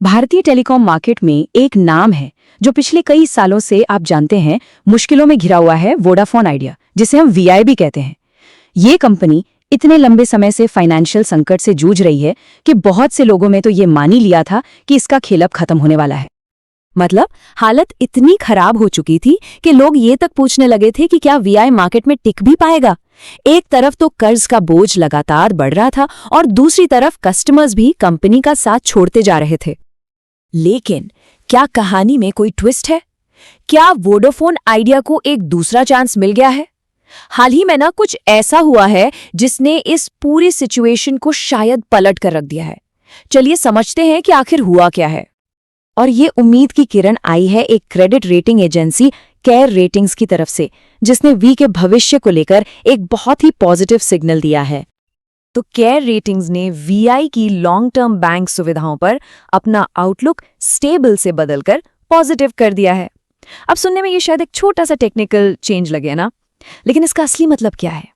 भारतीय telecom market में एक नाम है जो पिछले कई सालों से आप जानते हैं मुश्किलों में घिरा हुआ है, वोडाफोन आइडिया, जिसे हम वीआई भी कहते हैं। ये कंपनी इतने लंबे समय से फाइनेंशियल संकट से जूझ रही है कि बहुत से लोगों में तो ये मान ही लिया था कि इसका खेल अब खत्म होने वाला है। मतलब हालत इतनी खराब हो चुकी थी कि लोग ये तक पूछने लगे थे कि क्या वीआई मार्केट में टिक भी पाएगा। एक तरफ तो कर्ज का बोझ लगातार बढ़ रहा था और दूसरी तरफ कस्टमर्स भी कंपनी का साथ छोड़ते जा रहे थे। लेकिन क्या कहानी में कोई ट्विस्ट है? क्या वोडाफोन आइडिया को एक दूसरा चांस मिल गया है? हाल ही में ना कुछ ऐसा हुआ है जिसने इस पूरी सिचुएशन को शायद पलट कर रख दिया है। चलिए समझते हैं कि आखिर हुआ क्या है। और ये उम्मीद की किरण आई है एक credit rating agency care ratings की तरफ से, जिसने वी के भविष्य को लेकर एक बहुत ही पॉजिटिव सिग्नल दिया है। तो केयर रेटिंग्स ने वीआई की लॉन्ग टर्म बैंक सुविधाओं पर अपना आउटलुक स्टेबल से बदलकर पॉजिटिव कर दिया है। अब सुनने में ये शायद एक छोटा सा टेक्निकल चेंज लगे ना, लेकिन इसका असली मतलब क्या है?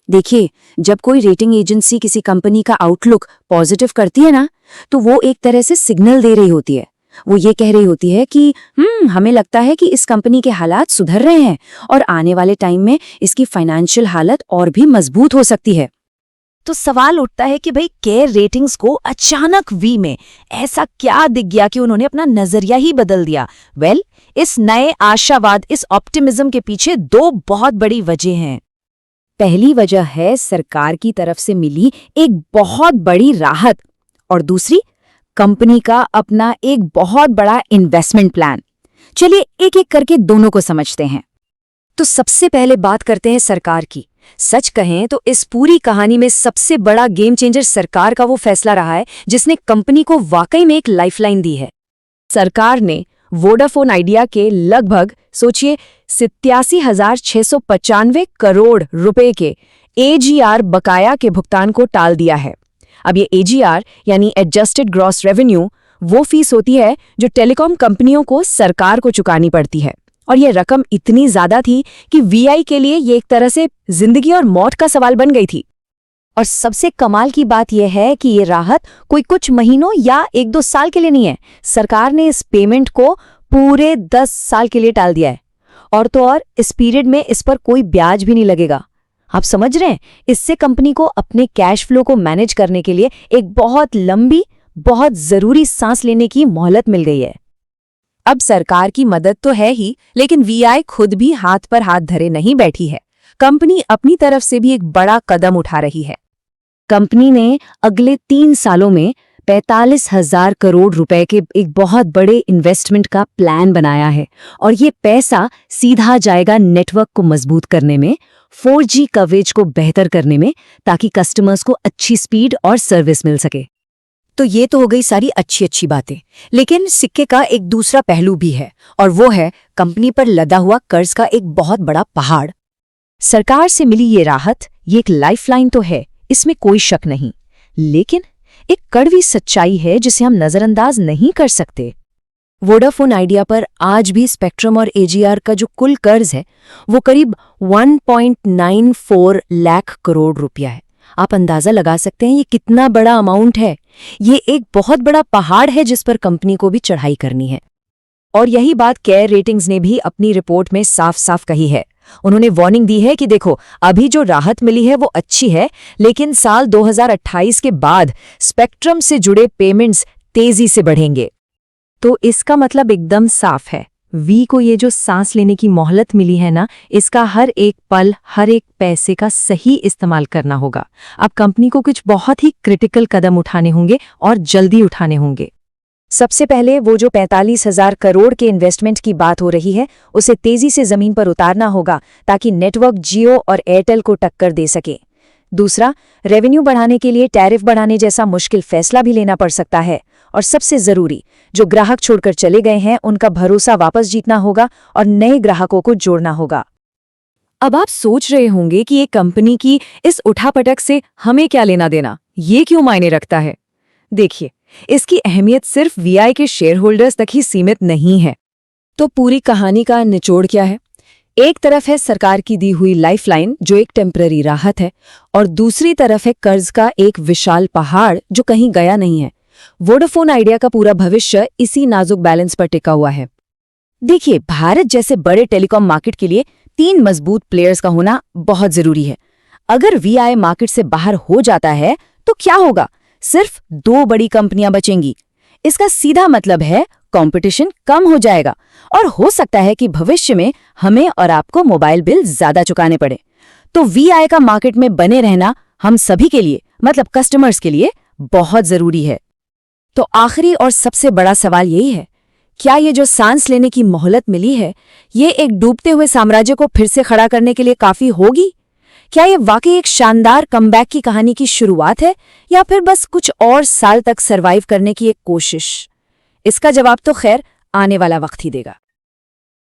देखिए, जब कोई रेटिंग एजेंसी किसी कंपनी का आउटलुक पॉजिटिव करती है ना, तो वो एक तरह से सिग्नल दे रही होती है। वो ये कह रही होती है कि हमें लगता है कि इस कंपनी के हालात सुधर रहे हैं और आने वाले टाइम में इसकी फाइनेंशियल हालत और भी मजबूत हो सकती है। तो सवाल उठता है कि भाई केयर रेटिंग्स को अचानक वी में ऐसा क्या दिख गया कि उन्होंने अपना नजरिया ही बदल दिया? इस नए आशावाद, इस ऑप्टिमिज्म के पीछे दो बहुत बड़ी वजह हैं। पहली वजह है सरकार की तरफ से मिली एक बहुत बड़ी राहत और दूसरी कंपनी का अपना एक बहुत बड़ा इन्वेस्टमेंट प्लान। चलिए एक एक करके दोनों को समझते हैं। तो सबसे पहले बात करते हैं सरकार की। सच कहें तो इस पूरी कहानी में सबसे बड़ा गेम चेंजर सरकार का वो फैसला रहा है जिसने कंपनी को वाकई में एक लाइफलाइन दी है। सरकार ने वोडाफोन आइडिया के लगभग सोचिए 87,695 करोड़ रुपए के एजीआर बकाया के भुगतान को टाल दिया है। अब ये एजीआर यानी एडजस्टेड ग्रॉस रेवेन्यू वो फीस होती है जो टेलीकॉम कंपनियों को सरकार को चुकानी पड़ती है, और ये रकम इतनी ज्यादा थी कि वीआई के लिए ये एक तरह से जिंदगी और मौत का सवाल बन गई थी। और सबसे कमाल की बात यह है कि ये राहत कोई कुछ महीनों या 1-2 साल के लिए नहीं है। सरकार ने इस पेमेंट को पूरे 10 साल के लिए टाल दिया है, और तो और इस पीरियड में इस पर कोई ब्याज भी नहीं लगेगा। आप समझ रहे हैं? इससे कंपनी को अपने कैश फ्लो को मैनेज करने के लिए एक बहुत लंबी, बहुत जरूरी सांस लेने की मोहलत मिल गई है। अब सरकार की मदद तो है ही, लेकिन वीआई खुद भी हाथ पर हाथ धरे नहीं बैठी है। कंपनी अपनी तरफ से भी एक बड़ा कदम उठा रही है। कंपनी ने अगले 3 सालों में 45,000 करोड़ रुपए के एक बहुत बड़े इन्वेस्टमेंट का प्लान बनाया है, और ये पैसा सीधा जाएगा नेटवर्क को मजबूत करने में, 4G कवरेज को बेहतर करने में, ताकि कस्टमर्स को अच्छी स्पीड और सर्विस मिल सके। तो ये तो हो गई सारी अच्छी अच्छी बातें, लेकिन सिक्के का एक दूसरा पहलू भी है, और वो है कंपनी पर लदा हुआ कर्ज का एक बहुत बड़ा पहाड़। सरकार से मिली ये राहत, ये एक लाइफलाइन तो है, इसमें कोई शक नहीं, लेकिन एक कड़वी सच्चाई है जिसे हम नजरअंदाज नहीं कर सकते। वोडाफोन आइडिया पर आज भी स्पेक्ट्रम और एजीआर का जो कुल कर्ज है वो करीब 1.94 लाख करोड़ रुपया है। आप अंदाजा लगा सकते हैं ये कितना बड़ा अमाउंट है। ये एक बहुत बड़ा पहाड़ है जिस पर कंपनी को भी चढ़ाई करनी है। और यही बात केयर रेटिंग्स ने भी अपनी रिपोर्ट में साफ साफ कही है। उन्होंने वार्निंग दी है कि देखो, अभी जो राहत मिली है वो अच्छी है, लेकिन साल 2028 के बाद स्पेक्ट्रम से जुड़े पेमेंट्स तेजी से बढ़ेंगे। तो इसका मतलब एकदम साफ है, वी को ये जो सांस लेने की मोहलत मिली है ना, इसका हर एक पल, हर एक पैसे का सही इस्तेमाल करना होगा। अब कंपनी को कुछ बहुत ही क्रिटिकल कदम उठाने होंगे और जल्दी उठाने होंगे। सबसे पहले वो जो 45,000 करोड़ के इन्वेस्टमेंट की बात हो रही है उसे तेजी से जमीन पर उतारना होगा, ताकि नेटवर्क जियो और एयरटेल को टक्कर दे सके। दूसरा, रेवेन्यू बढ़ाने के लिए टैरिफ बढ़ाने जैसा मुश्किल फैसला भी लेना पड़ सकता है। और सबसे जरूरी, जो ग्राहक छोड़कर चले गए हैं उनका भरोसा वापस जीतना होगा और नए ग्राहकों को जोड़ना होगा। अब आप सोच रहे होंगे कि ये कंपनी की इस उठापटक से हमें क्या लेना देना, ये क्यों मायने रखता है? देखिए, इसकी अहमियत सिर्फ वीआई के शेयर होल्डर्स तक ही सीमित नहीं है। तो पूरी कहानी का निचोड़ क्या है? एक तरफ है सरकार की दी हुई लाइफलाइन जो एक टेम्पररी राहत है, और दूसरी तरफ है कर्ज का एक विशाल पहाड़ जो कहीं गया नहीं है। वोडाफोन आइडिया का पूरा भविष्य इसी नाजुक बैलेंस पर टिका हुआ है। देखिए, भारत जैसे बड़े टेलीकॉम मार्केट के लिए 3 मजबूत प्लेयर्स का होना बहुत जरूरी है। अगर वीआई मार्केट से बाहर हो जाता है तो क्या होगा? सिर्फ 2 बड़ी कंपनियां बचेंगी। इसका सीधा मतलब है कंपटीशन कम हो जाएगा और हो सकता है कि भविष्य में हमें और आपको मोबाइल बिल ज्यादा चुकाने पड़े। तो वीआई का मार्केट में बने रहना हम सभी के लिए, मतलब कस्टमर्स के लिए, बहुत जरूरी है। तो आखिरी और सबसे बड़ा सवाल यही है, क्या ये जो सांस लेने की मोहलत मिली है, ये एक डूबते हुए साम्राज्य को फिर से खड़ा करने के लिए काफी होगी? क्या ये वाकई एक शानदार कमबैक की कहानी की शुरुआत है, या फिर बस कुछ और साल तक सरवाइव करने की एक कोशिश? इसका जवाब तो खैर आने वाला वक्त ही देगा।